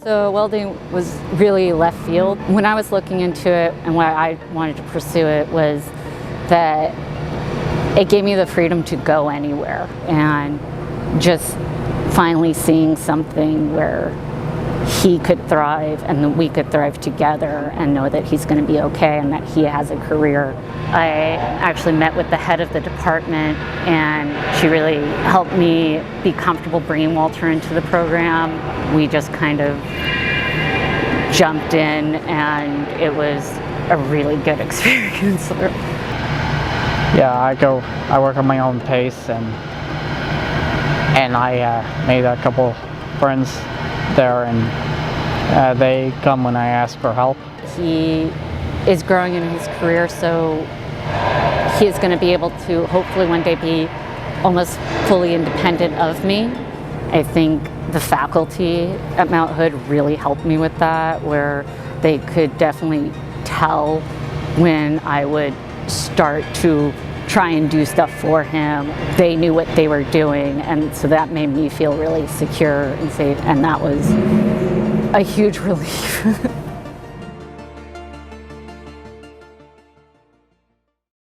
So welding was really left field. When I was looking into it and why I wanted to pursue it was that it gave me the freedom to go anywhere, and just finally seeing something where he could thrive and that we could thrive together and know that he's going to be okay and that he has a career. I actually met with the head of the department, and she really helped me be comfortable bringing Walter into the program. We just kind of jumped in, and it was a really good experience. Yeah, I work at my own pace, and I made a couple friends there, and they come when I ask for help. He is growing in his career, so he is going to be able to hopefully one day be almost fully independent of me. I think the faculty at Mount Hood really helped me with that, where they could definitely tell when I would start to try and do stuff for him. They knew what they were doing, and so that made me feel really secure and safe, and that was a huge relief.